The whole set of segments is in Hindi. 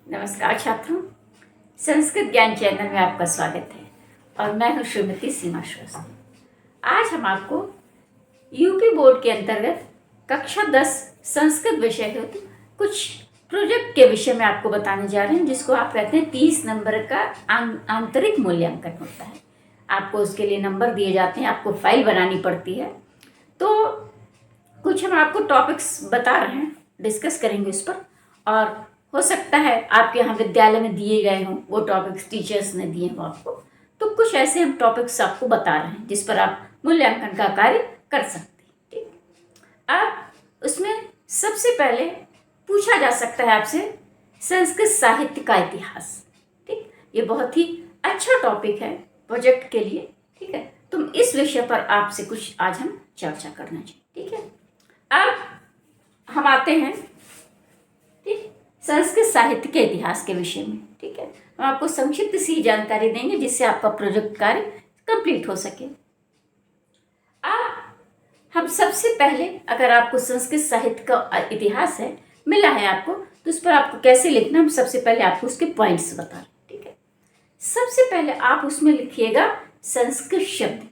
नमस्कार छात्रों, संस्कृत ज्ञान चैनल में आपका स्वागत है और मैं हूं श्रीमती सीमा श्रीवास्तव। आज हम आपको यूपी बोर्ड के अंतर्गत कक्षा 10 संस्कृत विषय हेतु कुछ प्रोजेक्ट के विषय में आपको बताने जा रहे हैं, जिसको आप कहते हैं 30 नंबर का आंतरिक मूल्यांकन होता है। आपको उसके लिए नंबर दिए जाते हैं, आपको फाइल बनानी पड़ती है। तो कुछ हम आपको टॉपिक्स बता रहे हैं, डिस्कस करेंगे उस पर, और हो सकता है आपके यहाँ विद्यालय में दिए गए हों वो टॉपिक्स, टीचर्स ने दिए हों आपको। तो कुछ ऐसे हम टॉपिक्स आपको बता रहे हैं जिस पर आप मूल्यांकन का कार्य कर सकते हैं। ठीक, अब उसमें सबसे पहले पूछा जा सकता है आपसे संस्कृत साहित्य का इतिहास। ठीक, ये बहुत ही अच्छा टॉपिक है प्रोजेक्ट के लिए। ठीक है, तुम इस विषय पर आपसे कुछ आज हम चर्चा करना चाहिए। ठीक है, अब हम आते हैं संस्कृत साहित्य के इतिहास के विषय में। ठीक है, हम आपको संक्षिप्त सी जानकारी देंगे जिससे आपका प्रोजेक्ट कार्य कंप्लीट हो सके। अब हम सबसे पहले, अगर आपको संस्कृत साहित्य का इतिहास है मिला है आपको, तो उस पर आपको कैसे लिखना, हम सबसे पहले आपको उसके पॉइंट्स बता रहे हैं। ठीक है, सबसे पहले आप उसमें लिखिएगा संस्कृत शब्द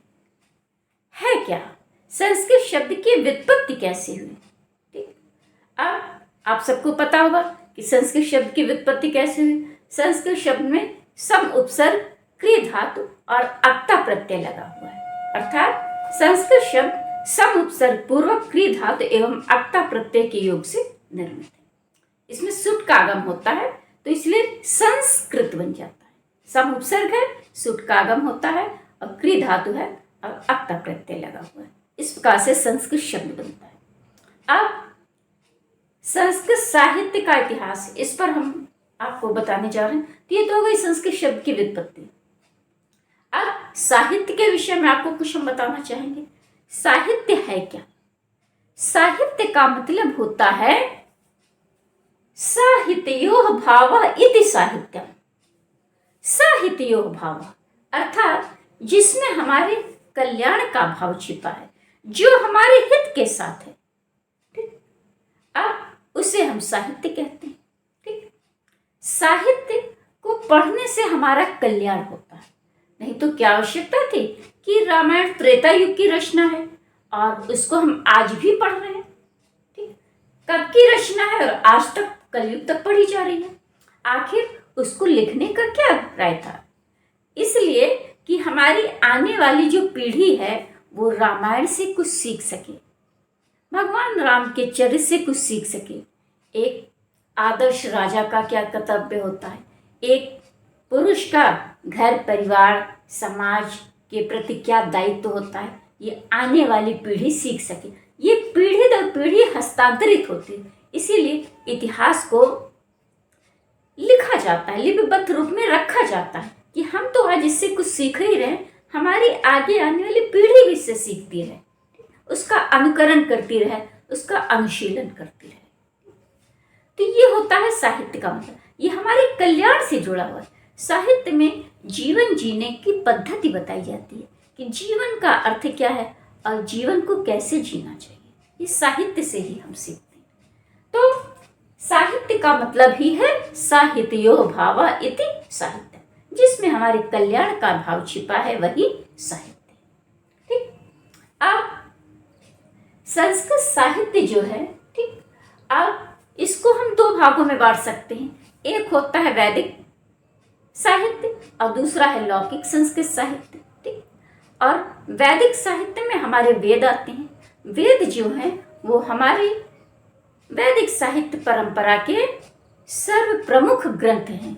है क्या, संस्कृत शब्द की व्युत्पत्ति कैसे हुई। ठीक, अब आप सबको पता होगा कि संस्कृत शब्द की व्युत्पत्ति कैसे हुई। संस्कृत शब्द में सम उपसर्ग, क्रिय धातु और अक्ता प्रत्यय लगा हुआ है, अर्थात संस्कृत शब्द सम उपसर्ग पूर्वक क्रिय धातु एवं अक्ता प्रत्यय के योग से निर्मित है। इसमें सुट का आगम होता है, तो इसलिए संस्कृत बन जाता है। सम उपसर्ग है, सुट का आगम होता है और क्रिय धातु है और अक्ता प्रत्यय लगा हुआ है। इस प्रकार से संस्कृत शब्द बनता है। अब संस्कृत साहित्य का इतिहास, इस पर हम आपको बताने जा रहे हैं। तो ये तो हो गई संस्कृत शब्द की व्युत्पत्ति। अब साहित्य के विषय में आपको कुछ हम बताना चाहेंगे। साहित्य है क्या? साहित्य का मतलब होता है साहित्योः भावः इति साहित्यम्। साहित्योः भावः अर्थात जिसमें हमारे कल्याण का भाव छिपा है, जो हमारे हित के साथ है। अब उसे हम साहित्य कहते हैं। ठीक, साहित्य को पढ़ने से हमारा कल्याण होता है। नहीं तो क्या आवश्यकता थी कि रामायण त्रेता युग की रचना है और उसको हम आज भी पढ़ रहे हैं। ठीक, कब की रचना है और आज तक कलयुग तक पढ़ी जा रही है। आखिर उसको लिखने का क्या अभिप्राय था? इसलिए कि हमारी आने वाली जो पीढ़ी है वो रामायण से कुछ सीख सके, भगवान राम के चरित्र से कुछ सीख सके। एक आदर्श राजा का क्या कर्तव्य होता है, एक पुरुष का घर परिवार समाज के प्रति क्या दायित्व होता है, ये आने वाली पीढ़ी सीख सके। ये पीढ़ी दर पीढ़ी हस्तांतरित होती है, इसीलिए इतिहास को लिखा जाता है, लिपिबद्ध रूप में रखा जाता है कि हम तो आज इससे कुछ सीख ही रहे हैं, हमारी आगे आने वाली पीढ़ी भी इससे सीखती रहे, उसका अनुकरण करती रहे, उसका अनुशीलन करती रहे। तो ये होता है साहित्य का मतलब, ये हमारे कल्याण से जुड़ा हुआ है। साहित्य में जीवन जीने की पद्धति बताई जाती है कि जीवन का अर्थ क्या है और जीवन को कैसे जीना चाहिए। ये साहित्य से ही हम सीखते हैं। तो साहित्य का मतलब ही है साहित्योः भावः इति साहित्यम्, जिसमें हमारे कल्याण का भाव छिपा है वही साहित्य। ठीक, अब संस्कृत साहित्य जो है, ठीक, अब इसको हम दो भागों में बांट सकते हैं। एक होता है वैदिक साहित्य और दूसरा है लौकिक संस्कृत साहित्य। ठीक, और वैदिक साहित्य में हमारे वेद आते हैं। वेद जो हैं वो हमारी वैदिक साहित्य परंपरा के सर्व प्रमुख ग्रंथ हैं,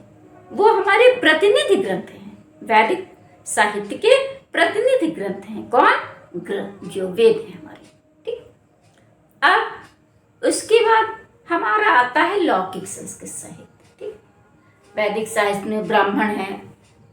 वो हमारे प्रतिनिधि ग्रंथ हैं। वैदिक साहित्य के प्रतिनिधि ग्रंथ हैं कौन? ग्रंथ जो वेद हैं हमारे। अब उसके बाद हमारा आता है लौकिक संस्कृत साहित्य। ठीक, वैदिक साहित्य में ब्राह्मण है,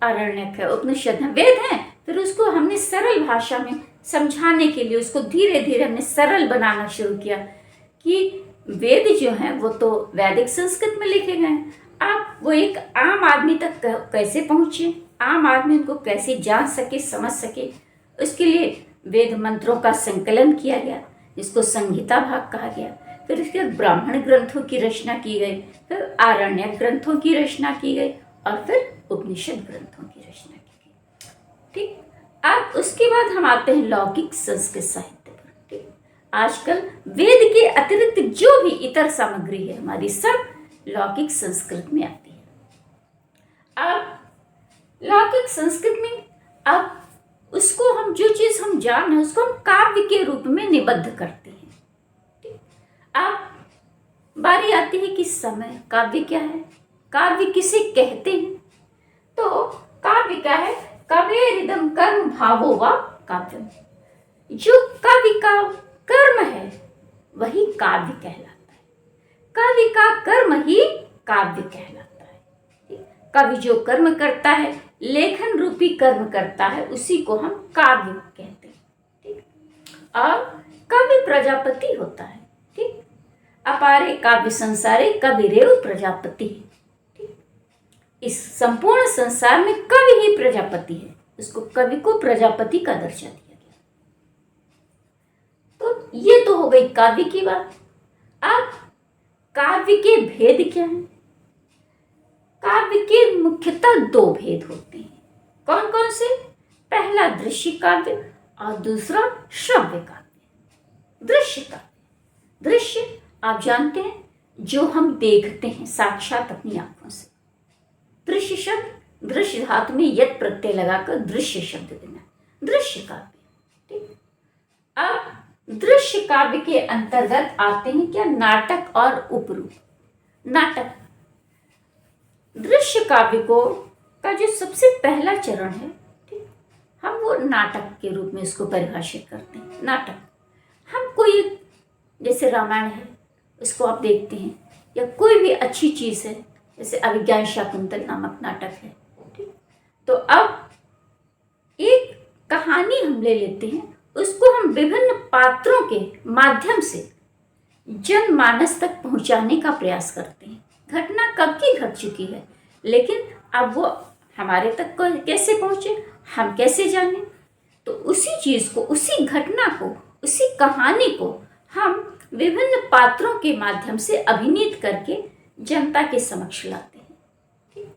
आरण्यक है, उपनिषद है, वेद है। फिर उसको हमने सरल भाषा में समझाने के लिए उसको धीरे धीरे हमने सरल बनाना शुरू किया कि वेद जो हैं वो तो वैदिक संस्कृत में लिखे गए हैं। आप वो एक आम आदमी तक कैसे पहुँचे, आम आदमी उनको कैसे जान सके, समझ सके, उसके लिए वेद मंत्रों का संकलन किया गया, जिसको संहिता भाग कहा गया। फिर इसके बाद ब्राह्मण ग्रंथों की रचना की गई, फिर आरण्यक ग्रंथों की रचना की गई और फिर उपनिषद ग्रंथों की रचना की गई। ठीक, अब उसके बाद हम आते हैं लौकिक संस्कृत साहित्य पर। ठीक, आजकल वेद के अतिरिक्त जो भी इतर सामग्री है हमारी, सब लौकिक संस्कृत में आती है। अब लौकिक संस्कृत में अब उसको हम जो चीज हम जान है उसको हम काव्य के रूप में निबद्ध करते हैं। ठीक, अब बारी आती है कि समय काव्य क्या है, काव्य किसे कहते हैं। तो काव्य क्या है, काव्येरिदं कर्म भावो वा काव्यम। जो काव्य का कर्म है वही काव्य कहलाता है, काव्य का कर्म ही काव्य कहलाता है। कवि जो कर्म करता है, लेखन रूपी कर्म करता है, उसी को हम काव्य कहते हैं। ठीक, और कवि प्रजापति होता है। ठीक, अपारे काव्य संसारे कविरेव प्रजापति। ठीक, इस संपूर्ण संसार में कवि ही प्रजापति है, उसको कवि को प्रजापति का दर्जा दिया गया। तो ये तो हो गई काव्य की बात। अब काव्य के भेद क्या हैं? काव्य के मुख्यतः दो भेद होते हैं। कौन कौन से? पहला दृश्य काव्य और दूसरा श्रव्य काव्य। दृश्य काव्य, दृश्य आप जानते हैं जो हम देखते हैं साक्षात अपनी आंखों से। दृश्य शब्द दृश्य धातु में यत् प्रत्यय लगाकर दृश्य शब्द देना, दृश्य काव्य। ठीक, अब दृश्य काव्य के अंतर्गत आते हैं क्या? नाटक और उपरूप। नाटक, दृश्य काव्य को का जो सबसे पहला चरण है, ठीक, हम वो नाटक के रूप में इसको परिभाषित करते हैं। नाटक, हम कोई जैसे रामायण है उसको आप देखते हैं, या कोई भी अच्छी चीज़ है जैसे अभिज्ञान शाकुंतल नामक नाटक है। ठीक, तो अब एक कहानी हम ले लेते हैं, उसको हम विभिन्न पात्रों के माध्यम से जनमानस तक पहुंचाने का प्रयास करते हैं। घटना कब की घट चुकी है, लेकिन अब वो हमारे तक कैसे पहुंचे, हम कैसे जाने? तो उसी चीज को, उसी घटना को, उसी कहानी को हम विभिन्न पात्रों के माध्यम से अभिनीत करके जनता के समक्ष लाते हैं। ठीक,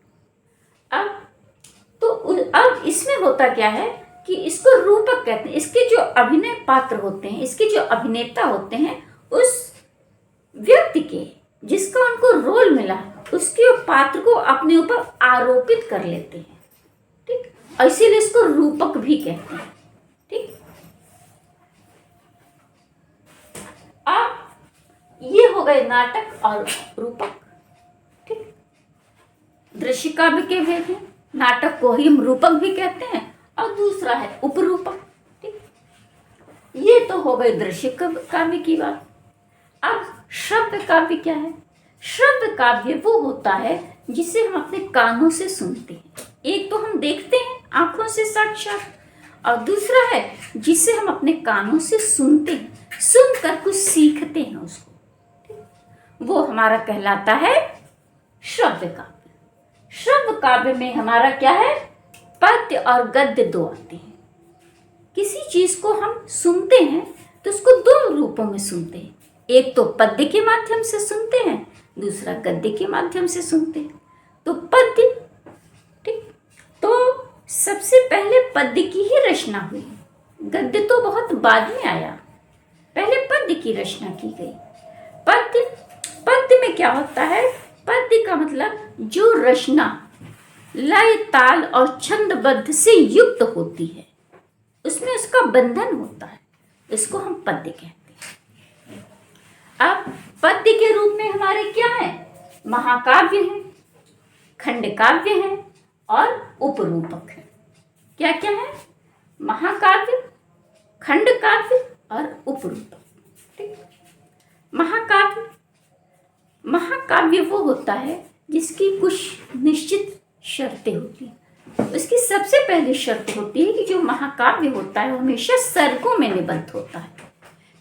अब इसमें होता क्या है कि इसको रूपक कहते हैं। इसके जो अभिनय पात्र होते हैं, इसके जो अभिनेता होते हैं, उस व्यक्ति के जिसका उनको रोल मिला उसके पात्र को अपने ऊपर आरोपित कर लेते हैं। ठीक, और इसीलिए इसको रूपक भी कहते हैं। ठीक, अब ये हो गए नाटक और रूपक। ठीक, दृश्य काव्य के भेद हैं, नाटक को ही हम रूपक भी कहते हैं और दूसरा है उपरूपक। ठीक, ये तो हो गए दृश्य काव्य की बात। अब श्रव्य काव्य क्या है? श्रव्य काव्य वो होता है जिसे हम अपने कानों से सुनते हैं। एक तो हम देखते हैं आंखों से साक्षात, और दूसरा है जिसे हम अपने कानों से सुनते हैं, सुनकर कुछ सीखते हैं उसको। ठीक? वो हमारा कहलाता है श्रव्य काव्य। श्रव्य काव्य में हमारा क्या है? पद्य और गद्य दो आते हैं। किसी चीज को हम सुनते हैं तो उसको दो रूपों में सुनते हैं, एक तो पद्य के माध्यम से सुनते हैं, दूसरा गद्य के माध्यम से सुनते हैं। तो पद्य, ठीक, तो सबसे पहले पद्य की ही रचना हुई, गद्य तो बहुत बाद में आया, पहले पद्य की रचना की गई। पद्य में क्या होता है? पद्य का मतलब जो रचना लय, ताल और छंदबद्ध से युक्त होती है, उसमें उसका बंधन होता है, इसको हम पद्य कहते हैं। अब पद्य के रूप में हमारे क्या है? महाकाव्य है, खंड काव्य है और उपरूपक है। क्या क्या है? महाकाव्य, खंड काव्य और उपरूपक। ठीक, महाकाव्य वो होता है जिसकी कुछ निश्चित शर्तें होती हैं। उसकी सबसे पहली शर्त होती है कि जो महाकाव्य होता है वो हमेशा सर्गों में निबद्ध होता है।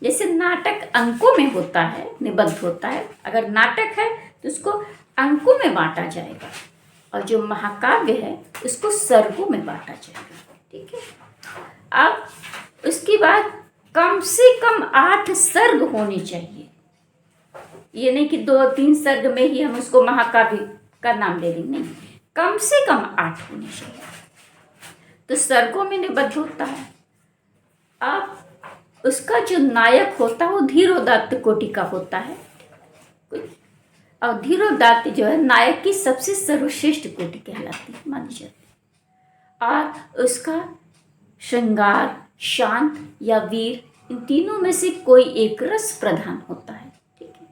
जैसे नाटक अंकों में होता है, निबद्ध होता है, अगर नाटक है तो उसको अंकों में बांटा जाएगा, और जो महाकाव्य है उसको सर्गों में बांटा जाएगा। ठीक है, अब उसके बाद कम से कम 8 सर्ग होने चाहिए। ये नहीं कि 2-3 सर्ग में ही हम उसको महाकाव्य का नाम दे देंगे, नहीं, कम से कम 8 होने चाहिए। तो सर्गों में निबद्ध होता है। अब उसका जो नायक होता है वो धीरोदात्त कोटि का होता है। और धीरोदात्त जो है नायक की सबसे सर्वश्रेष्ठ कोटि कहलाती है, मानी जाती है। और उसका श्रृंगार, शांत या वीर, इन तीनों में से कोई एक रस प्रधान होता है। ठीक है।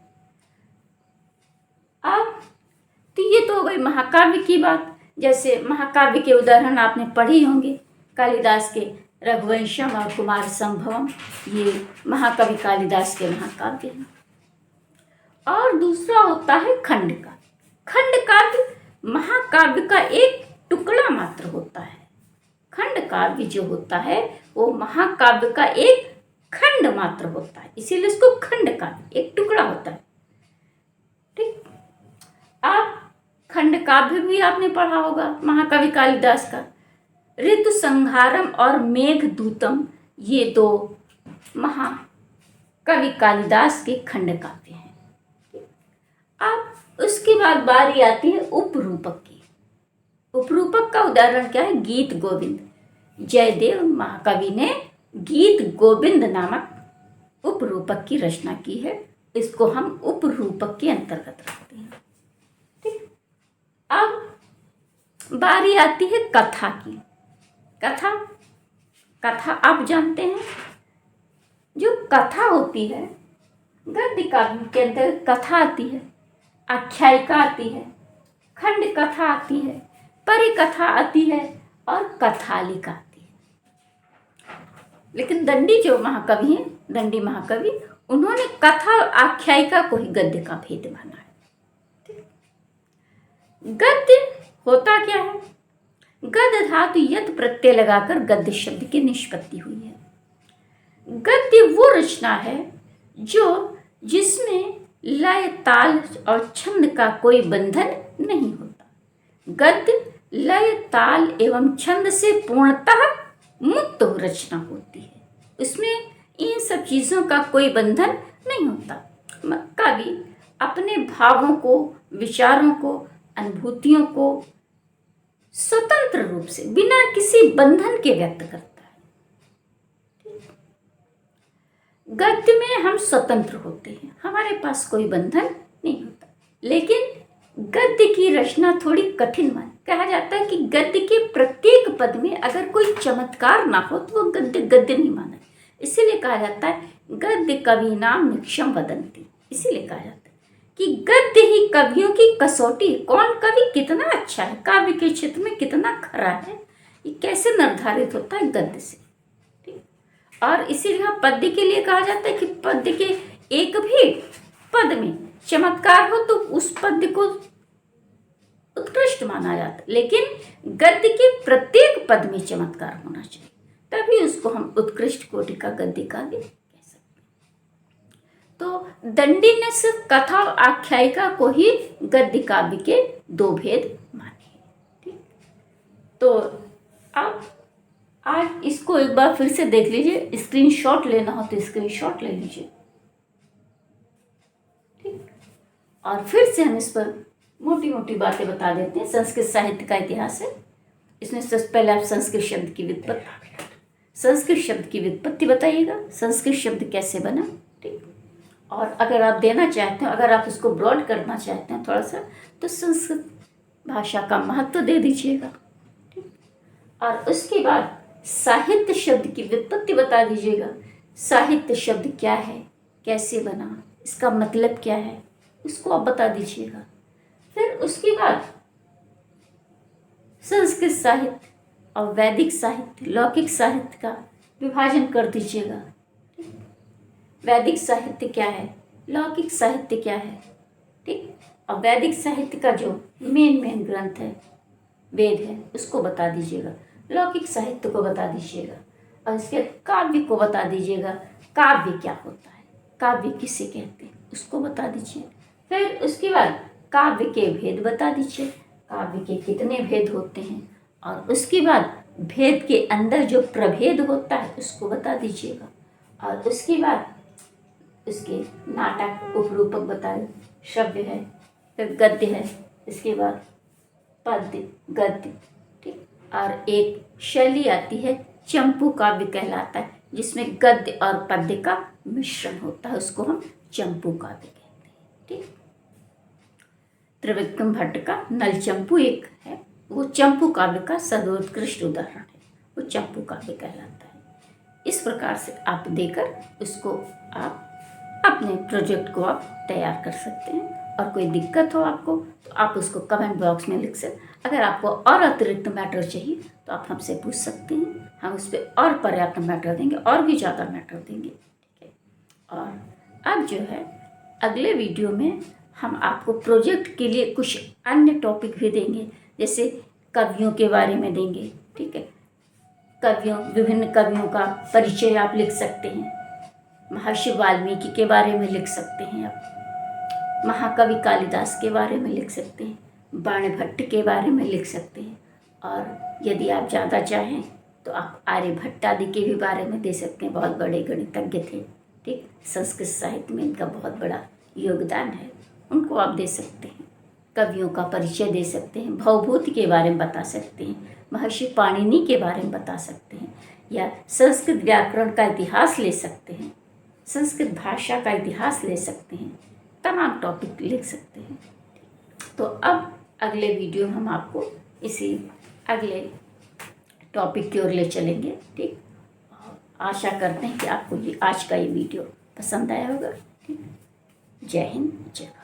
अब तो ये तो हो गई महाकाव्य की बात। जैसे महाकाव्य के उदाहरण आपने पढ़े होंगे, कालिदास के रघुवंशम और कुमार संभवम, ये महाकवि कालिदास के महाकाव्य हैं। और दूसरा होता है खंड काव्य। खंड काव्य महाकाव्य का एक टुकड़ा मात्र होता है। खंड काव्य जो होता है वो महाकाव्य का एक खंड मात्र होता है, इसीलिए इसको खंड काव्य, एक टुकड़ा होता है। ठीक। आप खंड काव्य भी आपने पढ़ा होगा महाकवि कालिदास का। ऋतु संहारम और मेघदूतम, ये 2 महाकवि कालिदास के खंड काव्य हैं। अब उसके बाद बारी आती है उपरूपक की। उपरूपक का उदाहरण क्या है? गीत गोविंद। जयदेव महाकवि ने गीत गोविंद नामक उपरूपक की रचना की है। इसको हम उपरूपक के अंतर्गत रखते हैं। ठीक। अब बारी आती है कथा की। कथा आप जानते हैं, जो कथा होती है गद्य काव्य के अंतर्गत कथा आती है, आख्यायिका आती है, खंड कथा आती है, परिकथा आती है और कथालिका आती है। लेकिन दंडी जो महाकवि हैं, दंडी महाकवि, उन्होंने कथा और आख्यायिका को ही गद्य का भेद माना है। गद्य होता क्या है? गद्य धातु यत प्रत्यय लगाकर गद्य शब्द की निष्पत्ति हुई है। गद्य वो रचना है जिसमें लय, ताल और छंद का कोई बंधन नहीं होता। गद्य लय, ताल एवं छंद से पूर्णतः मुक्त रचना होती है। इसमें इन सब चीज़ों का कोई बंधन नहीं होता। कवि अपने भावों को, विचारों को, अनुभूतियों को स्वतंत्र रूप से बिना किसी बंधन के व्यक्त करता है। गद्य में हम स्वतंत्र होते हैं, हमारे पास कोई बंधन नहीं होता। लेकिन गद्य की रचना थोड़ी कठिन मान कहा जाता है कि गद्य के प्रत्येक पद में अगर कोई चमत्कार ना हो तो वो गद्य नहीं माना। इसीलिए कहा जाता है गद्य कवि नाम निक्षम वदंती। इसीलिए कहा जाता है कि गद्य ही कवियों की कसौटी। कौन कवि कितना अच्छा है, काव्य के क्षेत्र में कितना खरा है, ये कैसे निर्धारित होता है? गद्य से। ठीक। और इसीलिए पद्य के लिए कहा जाता है कि पद्य के एक भी पद में चमत्कार हो तो उस पद्य को उत्कृष्ट माना जाता है। लेकिन गद्य के प्रत्येक पद में चमत्कार होना चाहिए, तभी उसको हम उत्कृष्ट कोटि का गद्य काव्य कह सकते हैं। तो दंडी ने सिर्फ कथा और आख्यायिका को ही गद्य काव्य के 2 भेद माने। ठीक। तो आप आज इसको एक बार फिर से देख लीजिए, स्क्रीनशॉट लेना हो तो स्क्रीनशॉट ले लीजिए। ठीक। और फिर से हम इस पर मोटी मोटी बातें बता देते हैं। संस्कृत साहित्य का इतिहास है। इसमें सबसे पहले आप संस्कृत शब्द की व्युत्पत्ति बताइएगा, संस्कृत शब्द कैसे बना। ठीक। और अगर आप देना चाहते हैं, अगर आप उसको ब्रॉड करना चाहते हैं थोड़ा सा, तो संस्कृत भाषा का महत्व दे दीजिएगा। ठीक। और उसके बाद साहित्य शब्द की व्युत्पत्ति बता दीजिएगा। साहित्य शब्द क्या है, कैसे बना, इसका मतलब क्या है, उसको आप बता दीजिएगा। फिर उसके बाद संस्कृत साहित्य और वैदिक साहित्य, लौकिक साहित्य का विभाजन कर दीजिएगा। वैदिक साहित्य क्या है, लौकिक साहित्य क्या है। ठीक। और वैदिक साहित्य का जो मेन ग्रंथ है, वेद है, उसको बता दीजिएगा। लौकिक साहित्य को बता दीजिएगा और इसके काव्य को बता दीजिएगा। काव्य क्या होता है, काव्य किसे कहते हैं, उसको बता दीजिए। फिर उसके बाद काव्य के भेद बता दीजिए, काव्य के कितने भेद होते हैं। और उसके बाद भेद के अंदर जो प्रभेद होता है उसको बता दीजिएगा। और उसके बाद उसके नाटक उपरूपक बताए, श्रव्य है, फिर गद्य है, इसके बाद पद्य, गद्य, ठीक। और एक शैली आती है चंपू काव्य कहलाता है, जिसमें गद्य और पद्य का मिश्रण होता है, उसको हम चंपू काव्य कहते हैं, ठीक। त्रिविक्रम भट्ट का नल चंपू एक है, वो चंपू काव्य का सर्वोत्कृष्ट उदाहरण है, वो चंपू काव्य कहलाता है। इस प्रकार से आप देकर उसको आप अपने प्रोजेक्ट को आप तैयार कर सकते हैं। और कोई दिक्कत हो आपको तो आप उसको कमेंट बॉक्स में लिख सकते। अगर आपको और अतिरिक्त मैटर चाहिए तो आप हमसे पूछ सकते हैं, हम उस पर और पर्याप्त मैटर देंगे, और भी ज़्यादा मैटर देंगे, ठीक है। और अब जो है अगले वीडियो में हम आपको प्रोजेक्ट के लिए कुछ अन्य टॉपिक भी देंगे, जैसे कवियों के बारे में देंगे, ठीक है। विभिन्न कवियों का परिचय आप लिख सकते हैं, महर्षि वाल्मीकि के बारे में लिख सकते हैं, आप महाकवि कालिदास के बारे में लिख सकते हैं, बाणभट्ट के बारे में लिख सकते हैं, और यदि आप ज़्यादा चाहें तो आप आर्यभट्ट आदि के भी बारे में दे सकते हैं, बहुत बड़े गणितज्ञ थे, ठीक। संस्कृत साहित्य में इनका बहुत बड़ा योगदान है, उनको आप दे सकते हैं। कवियों का परिचय दे सकते हैं, भवभूति के बारे में बता सकते हैं, महर्षि पाणिनि के बारे में बता सकते हैं, या संस्कृत व्याकरण का इतिहास ले सकते हैं, संस्कृत भाषा का इतिहास ले सकते हैं, तमाम टॉपिक लिख सकते हैं। तो अब अगले वीडियो में हम आपको इसी अगले टॉपिक की ओर ले चलेंगे, ठीक। आशा करते हैं कि आपको ये आज का ये वीडियो पसंद आया होगा, ठीक। जय हिंद, जय भारत।